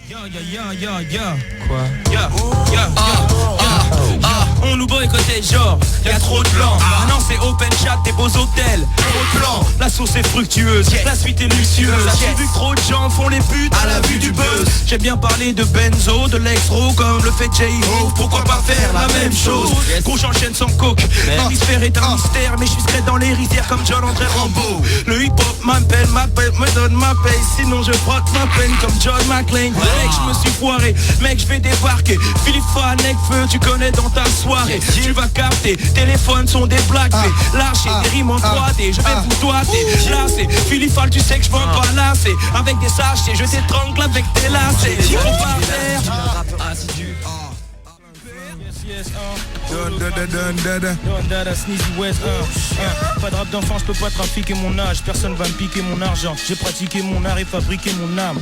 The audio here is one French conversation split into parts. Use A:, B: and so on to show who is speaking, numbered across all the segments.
A: Quoi? On nous boycottait genre, y'a trop de blancs. Maintenant c'est open chat, des beaux hôtels. Trop de blancs, la sauce est fructueuse, la suite est luxueuse. J'ai vu que trop de gens font les putes à la vue du buzz. J'ai bien parlé de Benzo, de Lexro, comme le fait J.O. Pourquoi pas faire la même chose? Gros j'enchaîne sans coke. L'hémisphère est un mystère, mais je suis secret dans les rizières comme John André Rambo. Le hip hop m'appelle, me donne ma paye. Sinon je frotte ma peine comme John McClane. Mec je me suis foiré, mec je vais débarquer. Philippe Fanek feu, tu connais dans ta soirée. Tu vas capter, téléphones sont des blagues. Lâcher des rimes en 3D, je vais vous doiter. Là c'est Philippe Fall, tu sais que je vends pas lasser. Avec des sachets, je t'étrangle avec tes lacets. On va faire assidu. Sneezy West, pas de rap d'enfant, je peux pas trafiquer mon âge. Personne va me piquer mon argent. J'ai pratiqué mon art et fabriqué mon âme.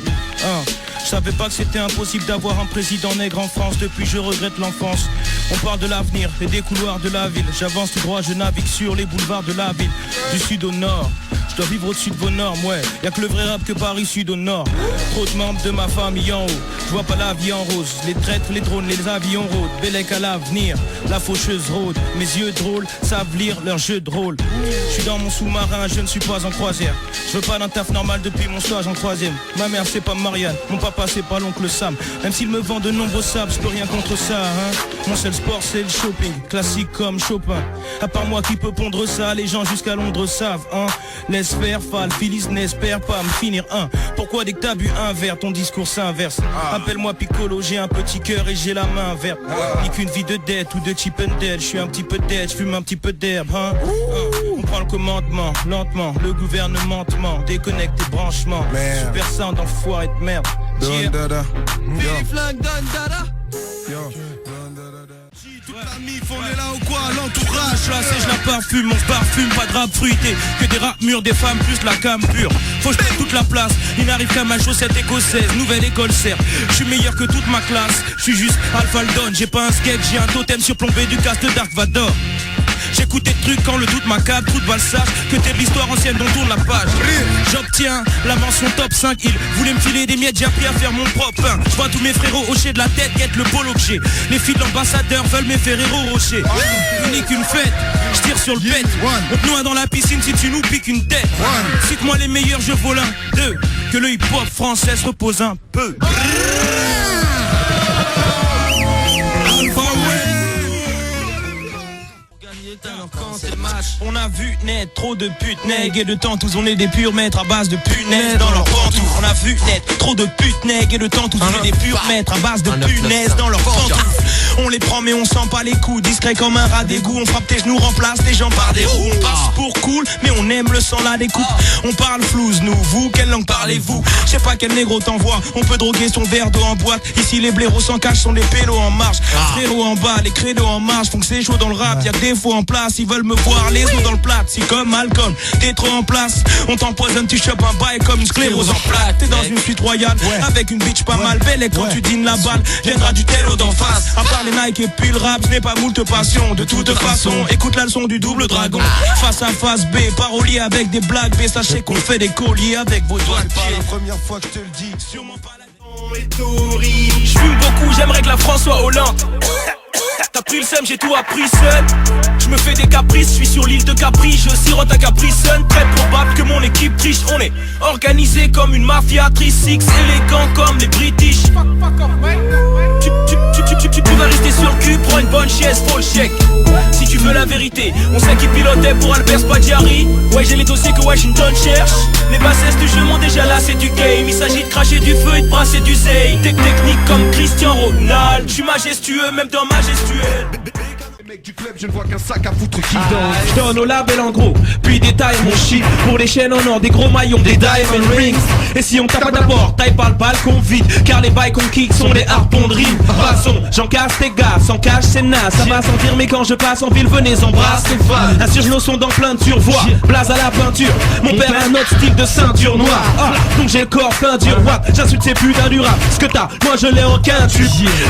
A: Je savais pas que c'était impossible d'avoir un président nègre en France. Depuis je regrette l'enfance. On parle de l'avenir et des couloirs de la ville. J'avance tout droit, je navigue sur les boulevards de la ville. Du sud au nord, je dois vivre au-dessus de vos normes, ouais. Y'a que le vrai rap que Paris sud au nord. Trop de membres de ma famille en haut. Je vois pas la vie en rose. Les traîtres, les drones, les avions rôdent. Bellec à l'avenir, la faucheuse rôde. Mes yeux drôles savent lire leur jeu de rôle. Je suis dans mon sous-marin, je ne suis pas en croisière. Je veux pas d'un taf normal depuis mon stage en troisième. Ma mère c'est pas Marianne, mon papa c'est pas l'oncle Sam. Même s'il me vend de nombreux sables, je peux rien contre ça, hein. Mon seul sport c'est le shopping, classique comme Chopin. À part moi qui peut pondre ça, les gens jusqu'à Londres savent, hein. Laisse faire, Fall, Phyllis n'espère pas me finir, hein. Pourquoi dès que t'as bu un verre, ton discours s'inverse? Appelle-moi Piccolo, j'ai un petit cœur et j'ai la main verte. Ni qu'une vie de dette ou de cheap and dead. Je suis un petit peu dead, je fume un petit peu d'herbe, hein. On prend le commandement, lentement, le gouvernement déconnecte tes branchements. Super sound enfoiré de merde. Toute la mif, on est là ou quoi? L'entourage, là c'est je la parfume, on se parfume, pas de rap fruité. Que des rap mûrs, des femmes plus la cam pure. Faut que je prenne toute la place, il n'arrive qu'à ma chaussette écossaise. Nouvelle école serre, je suis meilleur que toute ma classe. Je suis juste Alpha le Don, j'ai pas un sketch, j'ai un totem surplombé du cast de Dark Vador. J'écoute des trucs quand le doute m'accable, tout de valsage, que t'es de l'histoire ancienne dont tourne la page. J'obtiens la mention top 5, ils voulaient me filer des miettes, j'ai appris à faire mon propre pain. Je vois tous mes frérots hocher de la tête, guette le beau objet. Les filles de l'ambassadeur veulent mes Ferrero Rocher. Unique une fête, je tire sur le bête. On te noie dans la piscine si tu nous piques une tête. Cite-moi les meilleurs, je vole un, deux. Que le hip-hop français se repose un peu. On a vu naître trop de putes nègres et de temps tous on est des purs maîtres à base de punaises dans leurs pantoufles. On a vu naître trop de putes nègres et de temps tous on est des purs maîtres à base de punaises dans leurs pantoufles. On les prend mais on sent pas les coups, discret comme un rat d'égout. On frappe tes genoux, remplace les gens par des roues. On passe pour cool mais on aime le sang la découpe. On parle flouze nous, vous, quelle langue parlez-vous? Je sais pas quel négro t'envoie, on peut droguer son verre d'eau en boîte. Ici les blaireaux sans cache sont des pélos en marche. Frérot en bas, les créneaux en marche font que c'est chaud dans le rap. Y'a que des faux en place, ils veulent me voir les os dans le plat. Si comme Malcolm, t'es trop en place, on t'empoisonne, tu chopes un bail comme une sclérose en plaque. T'es dans une suite royale, avec une bitch pas mal belle. Et quand tu dînes la balle, viendra du télo d'en face. À part les Nike et puis le rap, ce n'est pas moult passion. De toute façon, écoute la leçon du double dragon. Face à face B, parolier avec des blagues B. Sachez qu'on fait des colliers avec vos doigts de pied.
B: C'est pas la première fois que je te le dis.
A: Sûrement pas la je fume beaucoup, j'aimerais que la France soit Hollande. T'as pris le seum, j'ai tout appris seul. Je me fais des caprices, je suis sur l'île de Capri. Je sirote à Capri Sun. Très probable que mon équipe triche. On est organisé comme une mafia 3-6, élégant comme les British. Tu vas rester sur le cul, prends une bonne chaise, faut le chèque. Si tu veux la vérité, on sait qui pilotait pour Albert Spaggiari. Ouais, j'ai les dossiers que Washington cherche. Les bassesses du jeu m'ont déjà lassé du game. Il s'agit de cracher du feu et de brasser du zé. Technique comme Cristiano Ronaldo. Je suis majestueux, même dans majestueux.
B: Mec du club, je ne vois qu'un sac à foutre qui danse.
A: Je donne au label en gros, puis détaille mon shit. Pour les chaînes en or, des gros maillons, des diamond rings. Et si on tape d'abord, taille pas le balcon vide. Car les bails qu'on kick sont des harpons de rime. Passons, j'en casse tes gars, sans cache c'est naze. Ça va sentir mais quand je passe en ville, venez embrasser les fans. Insurgés sont dans plein de survoix, blaze à la peinture. Mon père a un autre style de ceinture noire. Donc j'ai le corps plein dur, j'insulte ces putains du rap. Ce que t'as, moi je l'ai en quinture.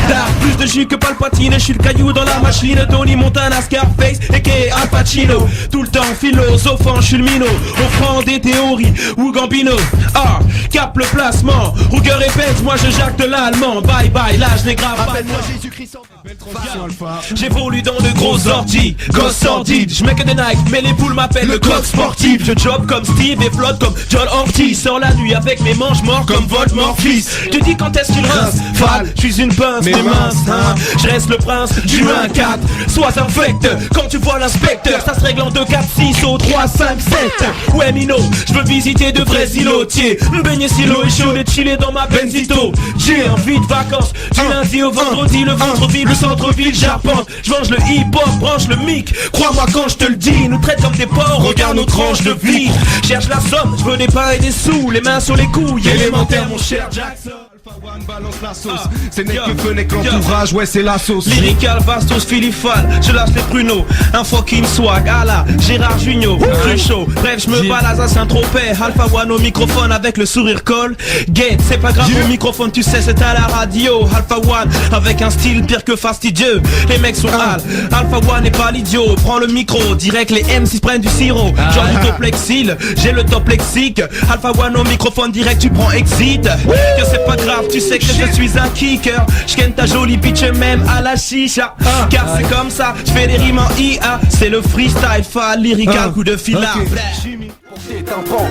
A: D'art, plus de jus que Palpatine. Je suis le caillou dans la machine, Tony
C: Tony Montana, Scarface, a.k.a. Al Pacino. Tout le temps philosophant, je suis le minot, offrant des théories ou Gambino. Ah, cap le placement, Ruger et Benz, moi je jacque de l'allemand. Bye bye, là je n'ai grave pas.
B: Appelle-moi Jésus-Christ. Belle transition alpha.
C: J'évolue dans de grosses orgies, gosse sordide. Je mets que des Nike, mais les poules m'appellent le coq sportif. Je job comme Steve et flotte comme John Ortiz. Sors la nuit avec mes manches morts comme Voldemort fils. Tu dis quand est-ce qu'il rince? Fall, je suis une pince, mais mince, hein. Je reste le prince du 1-4. Sois infect, quand tu vois l'inspecteur, ça se règle en 2, 4, 6 au 3, 5, 7. Ouais Mino, je veux visiter de vrais îlotiers, me baigner silo et chaud et chiller dans ma Benzito. J'ai envie de vacances, du lundi au vendredi, le ventre-ville, le centre-ville, j'arpente. Je mange le hip-hop, branche le mic. Crois-moi quand je te le dis, nous traite comme des porcs, regarde nos tranches de vie. Cherche la somme, je veux des pains et des sous, les mains sur les couilles, élémentaire mon cher Jackson.
B: Alpha One balance la sauce. C'est n'est que feu, n'est que l'entourage, ouais c'est la sauce.
C: Lyrical, Bastos, Philippal, je lâche les pruneaux. Un fucking swag, à la Gérard Jugnot, Cruchot. Bref, je me balade à Saint-Tropez. Alpha One au microphone avec le sourire col. Gate, c'est pas grave au microphone, tu sais c'est à la radio. Alpha One avec un style pire que fastidieux. Les mecs sont Alpha One n'est pas l'idiot. Prends le micro, direct les MC prennent du sirop. Genre du toplexil, j'ai le top lexique. Alpha One au microphone direct, tu prends exit. Que c'est pas grave, tu sais que je suis un kicker. J'ken ta jolie bitch même à la chicha. Car c'est comme ça, j'fais des rimes en IA. C'est le freestyle, lyrical, coup de fil.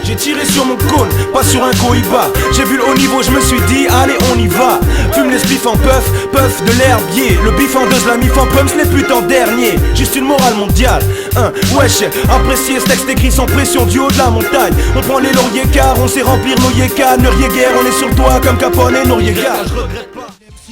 D: J'ai tiré sur mon cône, pas sur un cohiba. J'ai vu le haut niveau, je me suis dit allez on y va. Fume les spliffs en puff, puff de l'herbier. Le bif en deux, la mif en pump, ce n'est plus en dernier. Juste une morale mondiale, wesh. Appréciez ce texte écrit sans pression du haut de la montagne. On prend les lauriers car on sait remplir nos yékas. Neurier on est sur le toit comme Capone et Noriega. Je regrette pas.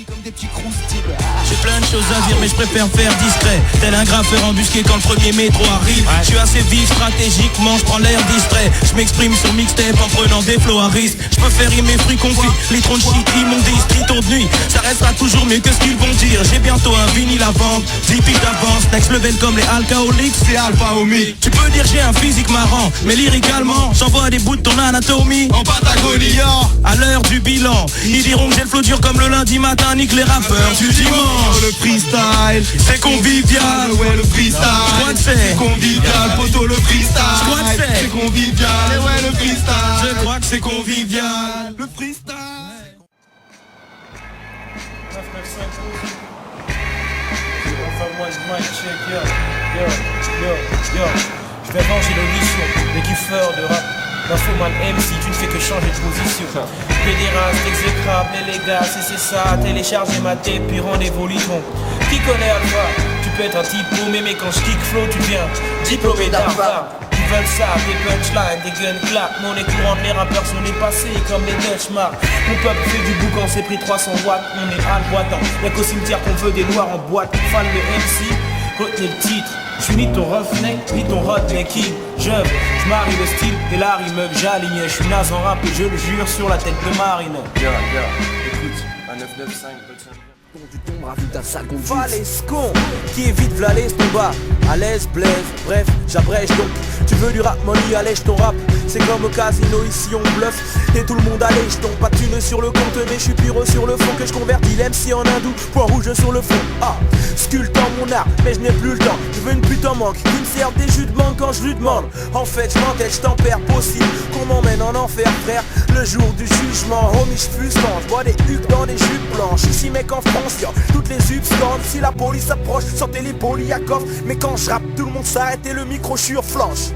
D: Comme des petits croustiers.
A: J'ai plein de choses à dire mais je préfère faire discret. Tel un graffeur embusqué quand le premier métro arrive. Je suis assez vif stratégiquement, je prends l'air distrait. Je m'exprime sur mixtape en prenant des flows à risque. Je peux faire rimer fruits confits, litrons de shit, immondice, tritour de nuit. Ça restera toujours mieux que ce qu'ils vont dire. J'ai bientôt un vinyle à vendre, 10 piges d'avance. Next level comme les alcooliques, c'est alpha omi. Tu peux dire j'ai un physique marrant, mais lyricalement j'envoie des bouts de ton anatomie en Patagonie. À l'heure du bilan, ils diront que j'ai le flow dur comme le lundi matin. Nique les rappeurs du dimanche.
B: Le freestyle,
A: c'est convivial.
B: Ouais le freestyle,
A: je crois que c'est
B: convivial. Poto le freestyle,
A: je crois que c'est
B: convivial. Et ouais le freestyle,
A: je crois que c'est convivial.
B: Le freestyle.
A: Je vais venger l'audition, les kiffeurs de rap. L'infoman MC, tu ne fais que changer de position. Pédéraste, exécrable, les gars, c'est ça. Téléchargez ma tape, puis rendez-vous litron. Qui connaît Alpha? Tu peux être un typo, mais quand je kick flow, tu deviens diplômé d'Harvard. Ils veulent ça, des punchlines, des gun clap. Monnaie courante, les rappeurs sont dépassés comme les Dutch Mark. Mon peuple fait du boucan, c'est pris 300 watts. On est à boitant, y'a qu'au cimetière qu'on veut des noirs en boîte. Fan de MC, retenez le titre. Je suis ni ton roughneck, ni ton rednecking. Je marie le style et la rime que j'aligne. Je suis naze en rap et je le jure sur la tête de Marine.
E: Écoute, un 995,
D: Du ton rajoute un sale conduite. Valescon, qui évite Vlalès ton bas. À l'aise, blaise, bref, j'abrège donc. Tu veux du rap money, allège ton rap. C'est comme au casino, ici on bluffe. Et tout le monde allège ton pas de thune sur le compte. Mais je suis pire sur le fond que je convertis l'MC en hindou. Point rouge sur le fond. Sculptant mon art, mais je n'ai plus le temps. Je veux une pute en manque, qui me serve des jus de mangue quand je lui demande. En fait, je m'entête, je t'en perds possible. Qu'on m'emmène en enfer, frère. Le jour du jugement, homie, je fustant. Je bois des hucs dans des jupes blanches. Ici, mec, en France, y'a toutes les substances. Si la police approche, sentez les Poliakov. Mais quand je rappe, tout le monde s'arrête et le micro, je suis flanche.